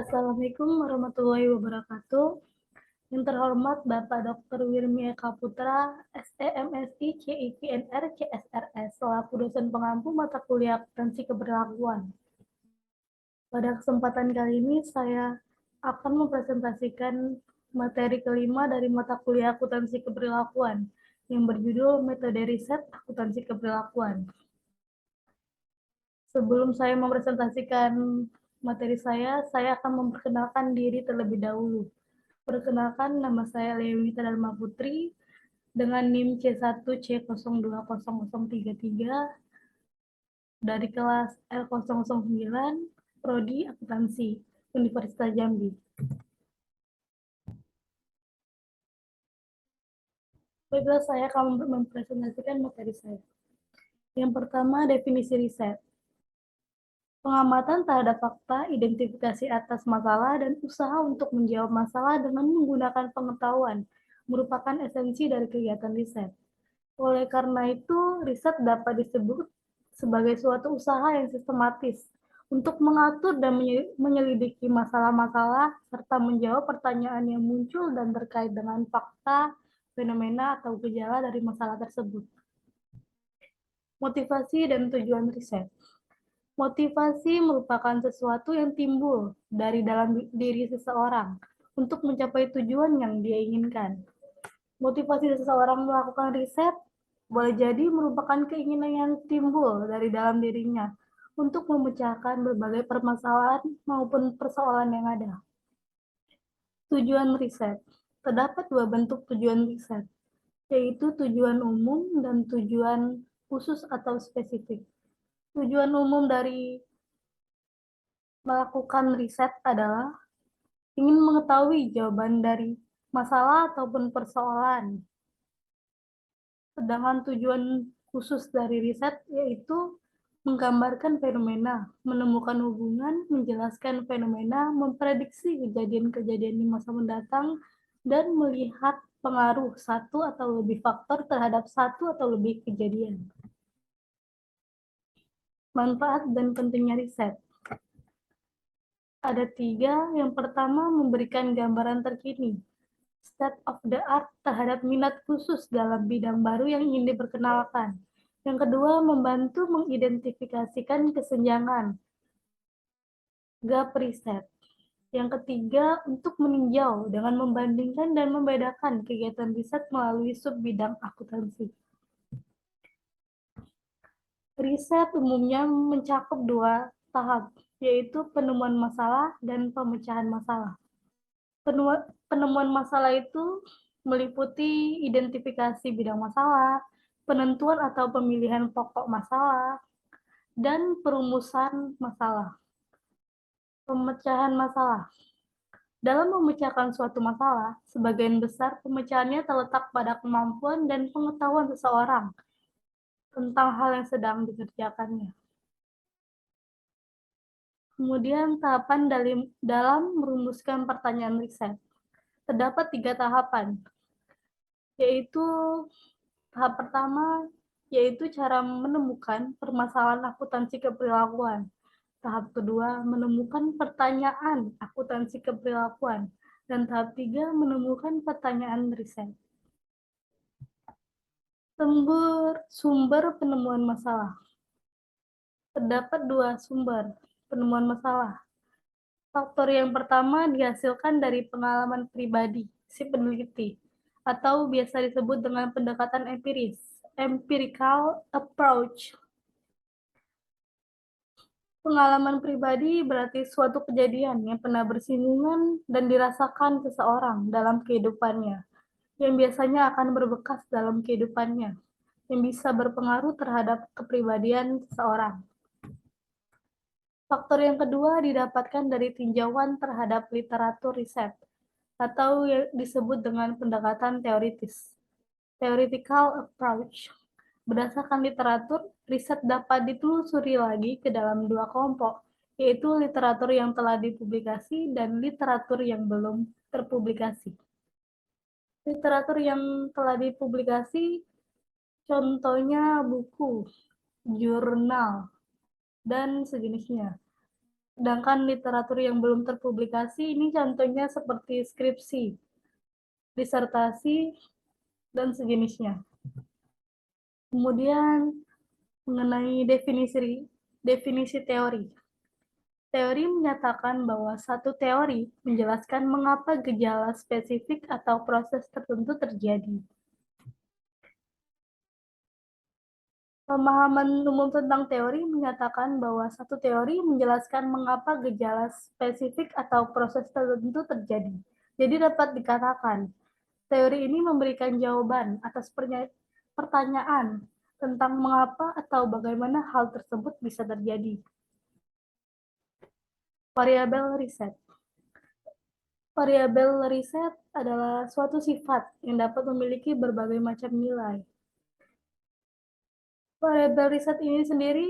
Assalamualaikum warahmatullahi wabarakatuh. Yang terhormat Bapak Dr. Wirmi Eka Putra, SEMSI, CIPNR, CSRS, selaku dosen pengampu mata kuliah akuntansi keberlakuan. Pada kesempatan kali ini saya akan mempresentasikan materi kelima dari mata kuliah akuntansi keberlakuan yang berjudul Metode Riset Akuntansi Keberlakuan. Sebelum saya mempresentasikan materi saya akan memperkenalkan diri terlebih dahulu. Perkenalkan, nama saya Leonita Dharma Putri dengan NIM C1C020033 dari kelas L009, Prodi Akuntansi, Universitas Jambi. Baiklah, saya akan mempresentasikan materi saya. Yang pertama, definisi riset. Pengamatan terhadap fakta, identifikasi atas masalah, dan usaha untuk menjawab masalah dengan menggunakan pengetahuan merupakan esensi dari kegiatan riset. Oleh karena itu, riset dapat disebut sebagai suatu usaha yang sistematis untuk mengatur dan menyelidiki masalah-masalah serta menjawab pertanyaan yang muncul dan terkait dengan fakta, fenomena, atau gejala dari masalah tersebut. Motivasi dan tujuan riset. Motivasi merupakan sesuatu yang timbul dari dalam diri seseorang untuk mencapai tujuan yang dia inginkan. Motivasi seseorang melakukan riset boleh jadi merupakan keinginan yang timbul dari dalam dirinya untuk memecahkan berbagai permasalahan maupun persoalan yang ada. Tujuan riset. Terdapat dua bentuk tujuan riset, yaitu tujuan umum dan tujuan khusus atau spesifik. Tujuan umum dari melakukan riset adalah ingin mengetahui jawaban dari masalah ataupun persoalan. Sedangkan tujuan khusus dari riset yaitu menggambarkan fenomena, menemukan hubungan, menjelaskan fenomena, memprediksi kejadian-kejadian di masa mendatang, dan melihat pengaruh satu atau lebih faktor terhadap satu atau lebih kejadian. Manfaat dan pentingnya riset. Ada tiga. Yang pertama, memberikan gambaran terkini, state of the art terhadap minat khusus dalam bidang baru yang ingin diperkenalkan. Yang kedua, membantu mengidentifikasikan kesenjangan gap riset. Yang ketiga, untuk meninjau dengan membandingkan dan membedakan kegiatan riset melalui sub bidang akuntansi. Riset umumnya mencakup dua tahap, yaitu penemuan masalah dan pemecahan masalah. Penemuan masalah itu meliputi identifikasi bidang masalah, penentuan atau pemilihan pokok masalah, dan perumusan masalah. Pemecahan masalah. Dalam memecahkan suatu masalah, sebagian besar pemecahannya terletak pada kemampuan dan pengetahuan seseorang tentang hal yang sedang dikerjakannya. Kemudian tahapan dalam merumuskan pertanyaan riset. Terdapat 3 tahapan, yaitu tahap pertama yaitu cara menemukan permasalahan akuntansi keperilakuan. Tahap kedua, menemukan pertanyaan akuntansi keperilakuan. Dan tahap 3, menemukan pertanyaan riset. Sumber penemuan masalah. Terdapat 2 sumber penemuan masalah. Faktor yang pertama dihasilkan dari pengalaman pribadi si peneliti, atau biasa disebut dengan pendekatan empiris, empirical approach. Pengalaman pribadi berarti suatu kejadian yang pernah bersinggungan dan dirasakan seseorang dalam kehidupannya, yang biasanya akan berbekas dalam kehidupannya, yang bisa berpengaruh terhadap kepribadian seseorang. Faktor yang kedua didapatkan dari tinjauan terhadap literatur riset, atau yang disebut dengan pendekatan teoritis, theoretical approach. Berdasarkan literatur, riset dapat ditelusuri lagi ke dalam 2 kelompok, yaitu literatur yang telah dipublikasi dan literatur yang belum terpublikasi. Literatur yang telah dipublikasi contohnya buku, jurnal, dan sejenisnya. Sedangkan literatur yang belum terpublikasi ini contohnya seperti skripsi, disertasi, dan sejenisnya. Kemudian mengenai definisi teori. Teori menyatakan bahwa satu teori menjelaskan mengapa gejala spesifik atau proses tertentu terjadi. Pemahaman umum tentang teori menyatakan bahwa satu teori menjelaskan mengapa gejala spesifik atau proses tertentu terjadi. Jadi dapat dikatakan, teori ini memberikan jawaban atas pertanyaan tentang mengapa atau bagaimana hal tersebut bisa terjadi. Variabel riset. Variabel riset adalah suatu sifat yang dapat memiliki berbagai macam nilai. Variabel riset ini sendiri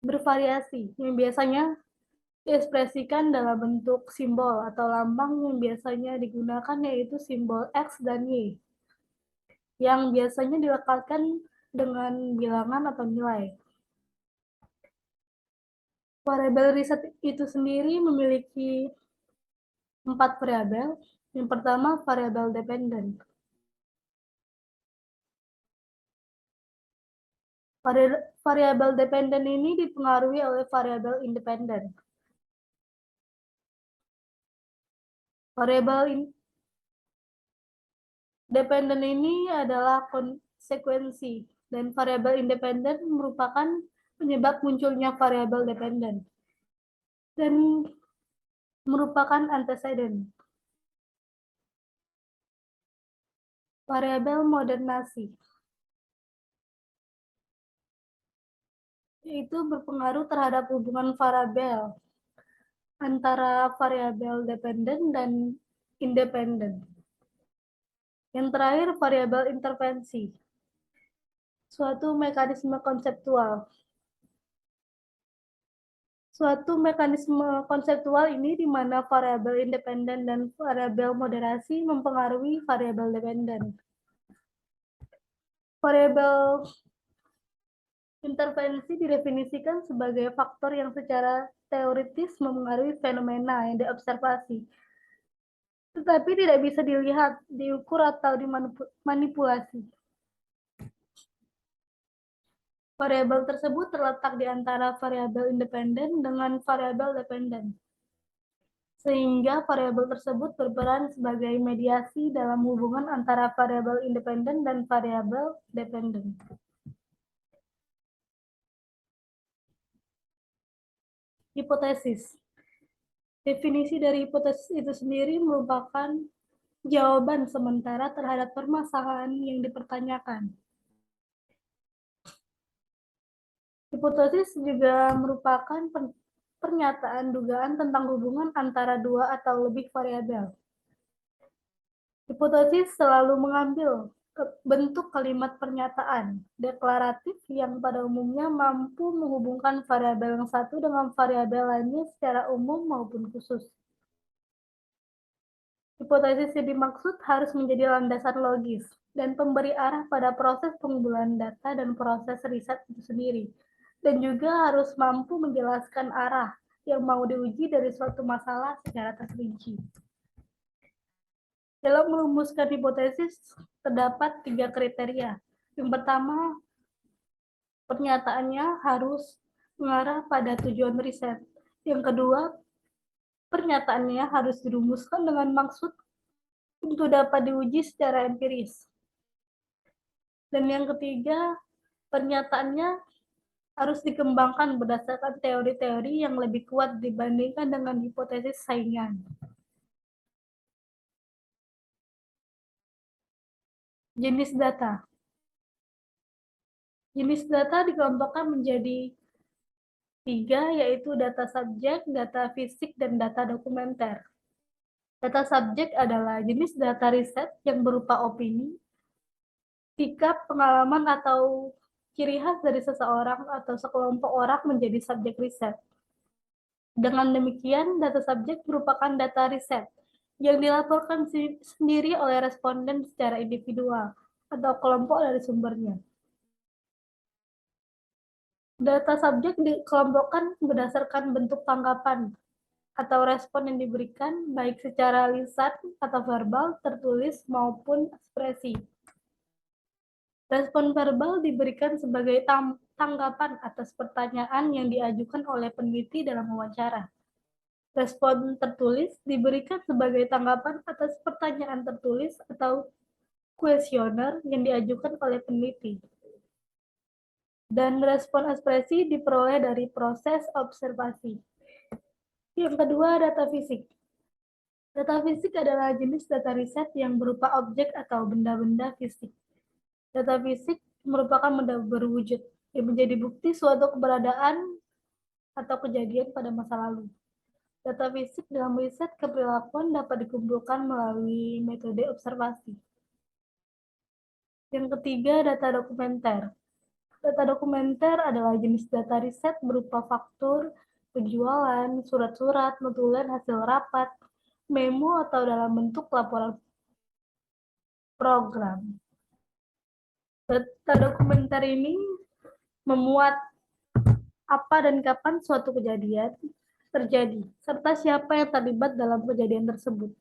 bervariasi, yang biasanya diekspresikan dalam bentuk simbol atau lambang yang biasanya digunakan yaitu simbol X dan Y, yang biasanya dilekatkan dengan bilangan atau nilai. Variabel riset itu sendiri memiliki 4 variabel. Yang pertama, variabel dependen. Variabel dependen ini dipengaruhi oleh variabel independen. Variabel dependen ini adalah konsekuensi, dan variabel independen merupakan penyebab munculnya variabel dependen dan merupakan anteseden. Variabel modernasi yaitu berpengaruh terhadap hubungan variabel antara variabel dependen dan independen. Yang terakhir, variabel intervensi, suatu mekanisme konseptual. Suatu mekanisme konseptual ini di mana variabel independen dan variabel moderasi mempengaruhi variabel dependen. Variabel intervensi didefinisikan sebagai faktor yang secara teoritis mempengaruhi fenomena yang diobservasi, tetapi tidak bisa dilihat, diukur, atau dimanipulasi. Variabel tersebut terletak di antara variabel independen dengan variabel dependen, sehingga variabel tersebut berperan sebagai mediasi dalam hubungan antara variabel independen dan variabel dependen. Hipotesis. Definisi dari hipotesis itu sendiri merupakan jawaban sementara terhadap permasalahan yang dipertanyakan. Hipotesis juga merupakan pernyataan dugaan tentang hubungan antara dua atau lebih variabel. Hipotesis selalu mengambil bentuk kalimat pernyataan deklaratif yang pada umumnya mampu menghubungkan variabel yang satu dengan variabel lainnya secara umum maupun khusus. Hipotesis yang dimaksud harus menjadi landasan logis dan pemberi arah pada proses pengumpulan data dan proses riset itu sendiri, dan juga harus mampu menjelaskan arah yang mau diuji dari suatu masalah secara terperinci. Dalam merumuskan hipotesis, terdapat 3 kriteria. Yang pertama, pernyataannya harus mengarah pada tujuan riset. Yang kedua, pernyataannya harus dirumuskan dengan maksud untuk dapat diuji secara empiris. Dan yang ketiga, pernyataannya harus dikembangkan berdasarkan teori-teori yang lebih kuat dibandingkan dengan hipotesis saingan. Jenis data. Jenis data dikelompokkan menjadi 3, yaitu data subjek, data fisik, dan data dokumenter. Data subjek adalah jenis data riset yang berupa opini, sikap, pengalaman, atau ciri khas dari seseorang atau sekelompok orang menjadi subjek riset. Dengan demikian, data subjek merupakan data riset yang dilaporkan sendiri oleh responden secara individual atau kelompok dari sumbernya. Data subjek dikelompokkan berdasarkan bentuk tanggapan atau respon yang diberikan, baik secara lisan atau verbal, tertulis, maupun ekspresi. Respon verbal diberikan sebagai tanggapan atas pertanyaan yang diajukan oleh peneliti dalam wawancara. Respon tertulis diberikan sebagai tanggapan atas pertanyaan tertulis atau kuesioner yang diajukan oleh peneliti. Dan respon ekspresi diperoleh dari proses observasi. Yang kedua, data fisik. Data fisik adalah jenis data riset yang berupa objek atau benda-benda fisik. Data fisik merupakan benda berwujud yang menjadi bukti suatu keberadaan atau kejadian pada masa lalu. Data fisik dalam riset keperilakuan dapat dikumpulkan melalui metode observasi. Yang ketiga, data dokumenter. Data dokumenter adalah jenis data riset berupa faktur, penjualan, surat-surat, notulen hasil rapat, memo, atau dalam bentuk laporan program. Data dokumenter ini memuat apa dan kapan suatu kejadian terjadi, serta siapa yang terlibat dalam kejadian tersebut.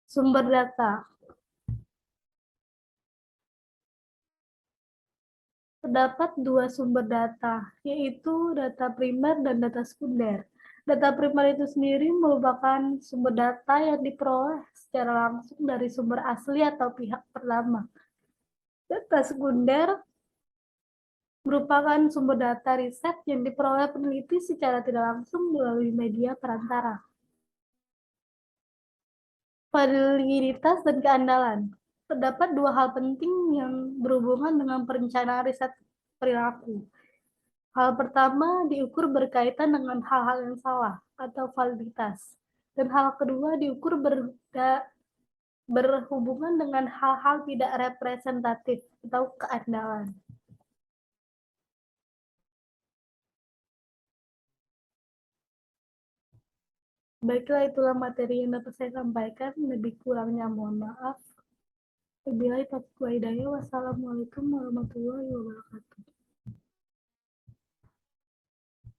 Sumber data. Terdapat dua sumber data, yaitu data primer dan data sekunder. Data primer itu sendiri merupakan sumber data yang diperoleh secara langsung dari sumber asli atau pihak pertama. Data sekunder merupakan sumber data riset yang diperoleh peneliti secara tidak langsung melalui media perantara. Validitas dan keandalan. Terdapat dua hal penting yang berhubungan dengan perencanaan riset perilaku. Hal pertama diukur berkaitan dengan hal-hal yang salah atau validitas. Dan hal kedua diukur berhubungan dengan hal-hal tidak representatif atau keandalan. Baiklah, itulah materi yang dapat saya sampaikan. Lebih kurangnya mohon maaf. Wabillahi taufiq wal hidayah. Wassalamualaikum warahmatullahi wabarakatuh.